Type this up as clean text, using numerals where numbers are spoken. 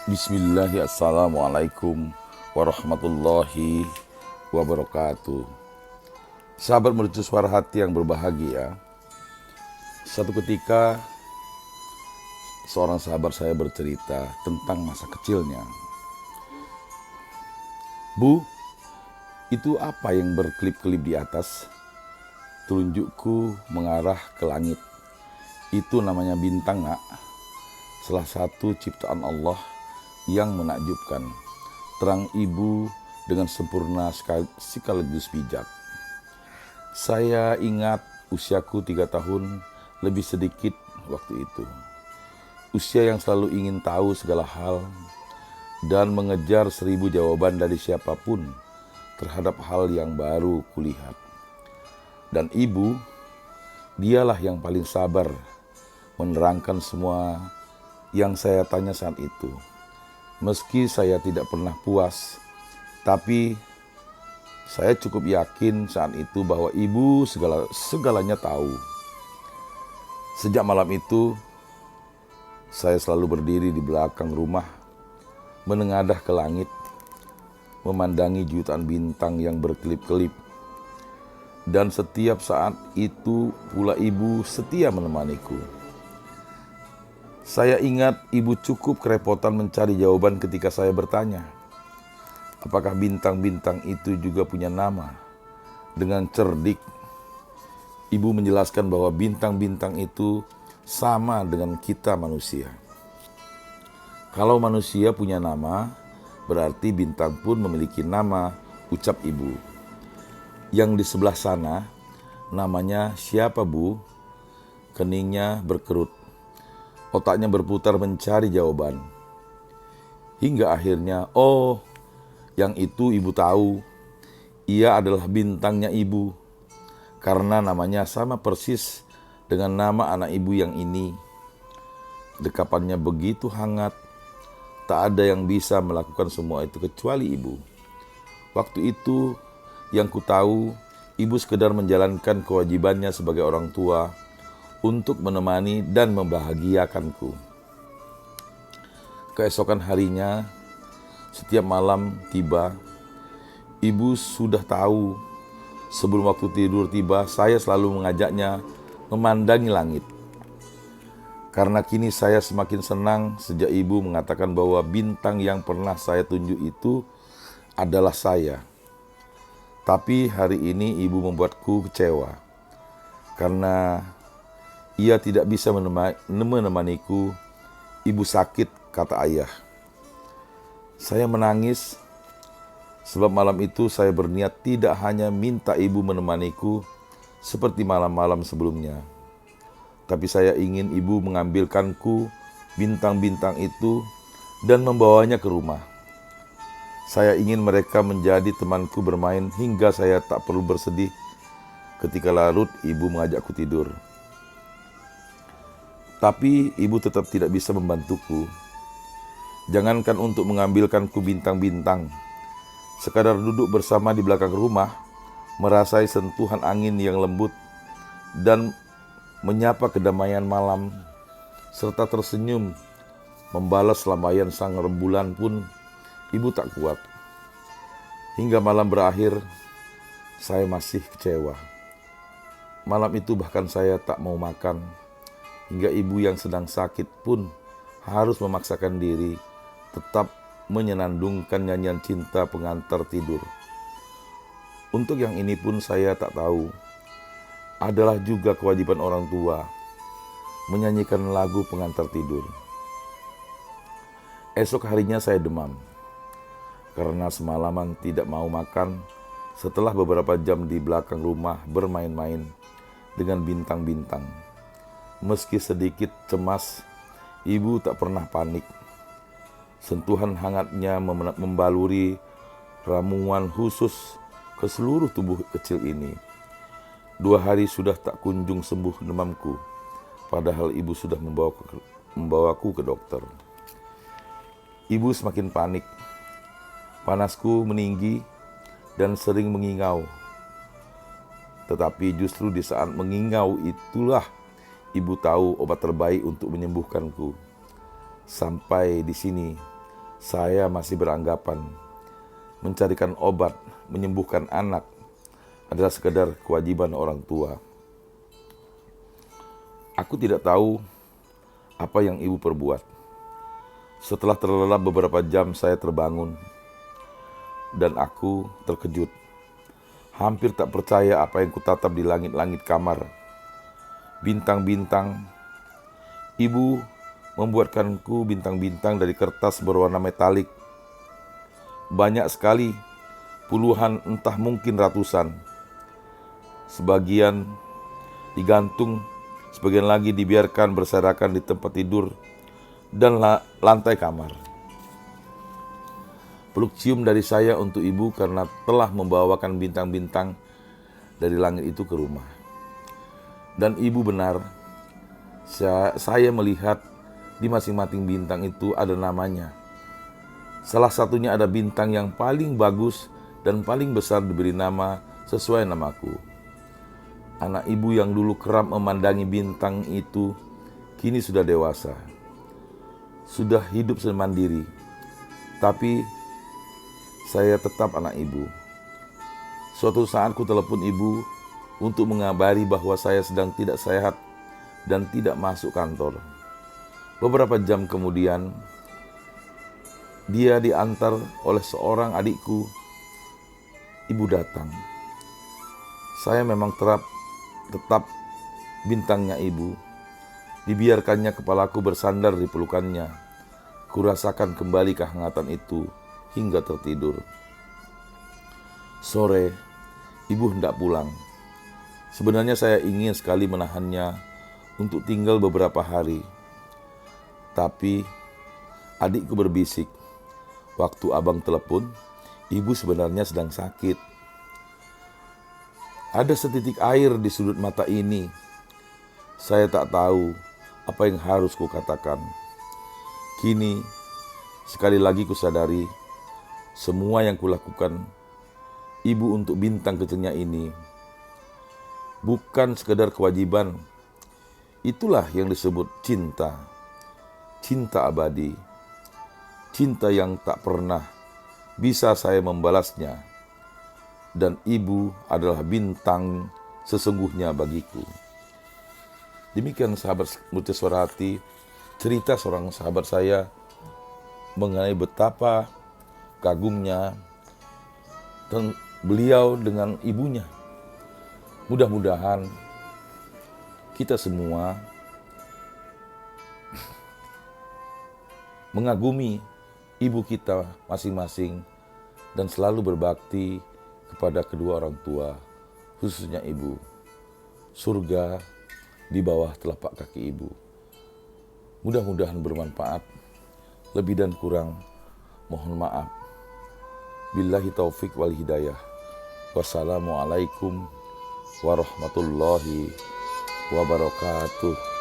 Bismillah, assalamualaikum warahmatullahi wabarakatuh. Sahabat mercu suara hati yang berbahagia, satu ketika seorang sahabat saya bercerita tentang masa kecilnya. Bu, itu apa yang berkelip-kelip di atas? Telunjukku mengarah ke langit. Itu namanya bintang, nak. Salah satu ciptaan Allah yang menakjubkan. Terang ibu dengan sempurna sekaligus bijak. Saya ingat usiaku 3 tahun lebih sedikit waktu itu. Usia yang selalu ingin tahu segala hal dan mengejar 1000 jawaban dari siapapun terhadap hal yang baru kulihat. Dan ibu, dialah yang paling sabar menerangkan semua yang saya tanya saat itu. Meski saya tidak pernah puas, tapi saya cukup yakin saat itu bahwa ibu segalanya tahu. Sejak malam itu, saya selalu berdiri di belakang rumah, menengadah ke langit, memandangi jutaan bintang yang berkelip-kelip. Dan setiap saat itu pula ibu setia menemaniku. Saya ingat ibu cukup kerepotan mencari jawaban ketika saya bertanya, apakah bintang-bintang itu juga punya nama? Dengan cerdik, ibu menjelaskan bahwa bintang-bintang itu sama dengan kita manusia. Kalau manusia punya nama, berarti bintang pun memiliki nama, ucap ibu. Yang di sebelah sana, namanya siapa, Bu? Keningnya berkerut. Otaknya berputar mencari jawaban. Hingga akhirnya, oh, yang itu ibu tahu. Ia adalah bintangnya ibu. Karena namanya sama persis dengan nama anak ibu yang ini. Dekapannya begitu hangat. Tak ada yang bisa melakukan semua itu kecuali ibu. Waktu itu yang ku tahu, ibu sekedar menjalankan kewajibannya sebagai orang tua untuk menemani dan membahagiakanku. Keesokan harinya, setiap malam tiba, ibu sudah tahu. Sebelum waktu tidur tiba, saya selalu mengajaknya memandangi langit. Karena kini saya semakin senang sejak ibu mengatakan bahwa bintang yang pernah saya tunjuk itu adalah saya. Tapi hari ini ibu membuatku kecewa. Karena ia tidak bisa menemaniku. Ibu sakit, kata ayah. Saya menangis sebab malam itu saya berniat tidak hanya minta ibu menemaniku seperti malam-malam sebelumnya. Tapi saya ingin ibu mengambilkanku bintang-bintang itu dan membawanya ke rumah. Saya ingin mereka menjadi temanku bermain hingga saya tak perlu bersedih ketika larut ibu mengajakku tidur. Tapi ibu tetap tidak bisa membantuku. Jangankan untuk mengambilkanku bintang-bintang. Sekadar duduk bersama di belakang rumah, merasai sentuhan angin yang lembut, dan menyapa kedamaian malam, serta tersenyum, membalas lambaian sang rembulan pun, ibu tak kuat. Hingga malam berakhir, saya masih kecewa. Malam itu bahkan saya tak mau makan. Hingga ibu yang sedang sakit pun harus memaksakan diri tetap menyenandungkan nyanyian cinta pengantar tidur. Untuk yang ini pun saya tak tahu. Adalah juga kewajiban orang tua menyanyikan lagu pengantar tidur. Esok harinya saya demam. Karena semalaman tidak mau makan setelah beberapa jam di belakang rumah bermain-main dengan bintang-bintang. Meski sedikit cemas, ibu tak pernah panik. Sentuhan hangatnya membaluri ramuan khusus ke seluruh tubuh kecil ini. 2 hari sudah tak kunjung sembuh demamku, padahal ibu sudah membawaku ke dokter. Ibu semakin panik. Panasku meninggi dan sering mengingau. Tetapi justru di saat mengingau itulah ibu tahu obat terbaik untuk menyembuhkanku. Sampai di sini saya masih beranggapan mencarikan obat, menyembuhkan anak adalah sekedar kewajiban orang tua. Aku tidak tahu apa yang ibu perbuat. Setelah terlelap beberapa jam, saya terbangun dan aku terkejut. Hampir tak percaya apa yang kutatap di langit-langit kamar. Bintang-bintang. Ibu membuatkanku bintang-bintang dari kertas berwarna metalik. Banyak sekali, puluhan, entah mungkin ratusan. Sebagian digantung, sebagian lagi dibiarkan berserakan di tempat tidur dan lantai kamar. Peluk cium dari saya untuk ibu karena telah membawakan bintang-bintang dari langit itu ke rumah. Dan ibu benar, saya melihat di masing-masing bintang itu ada namanya. Salah satunya ada bintang yang paling bagus dan paling besar diberi nama sesuai namaku. Anak ibu yang dulu kerap memandangi bintang itu kini sudah dewasa. Sudah hidup sendiri. Tapi saya tetap anak ibu. Suatu saat ku telepon ibu untuk mengabari bahwa saya sedang tidak sehat dan tidak masuk kantor. Beberapa jam kemudian, dia diantar oleh seorang adikku. Ibu datang. Saya memang tetap bintangnya ibu. Dibiarkannya kepalaku bersandar di pelukannya. Kurasakan kembali kehangatan itu hingga tertidur. Sore, ibu hendak pulang. Sebenarnya saya ingin sekali menahannya untuk tinggal beberapa hari. Tapi adikku berbisik. Waktu abang telepon, ibu sebenarnya sedang sakit. Ada setitik air di sudut mata ini. Saya tak tahu apa yang harus kukatakan. Kini, sekali lagi kusadari, semua yang kulakukan ibu untuk bintang kecilnya ini bukan sekedar kewajiban. Itulah yang disebut cinta. Cinta abadi. Cinta yang tak pernah bisa saya membalasnya. Dan ibu adalah bintang sesungguhnya bagiku. Demikian sahabat Mercusuara Hati, cerita seorang sahabat saya mengenai betapa kagumnya beliau dengan ibunya. Mudah-mudahan kita semua mengagumi ibu kita masing-masing dan selalu berbakti kepada kedua orang tua, khususnya ibu. Surga di bawah telapak kaki ibu. Mudah-mudahan bermanfaat. Lebih dan kurang mohon maaf. Billahi taufik wal hidayah. Wassalamualaikum warahmatullahi wabarakatuh.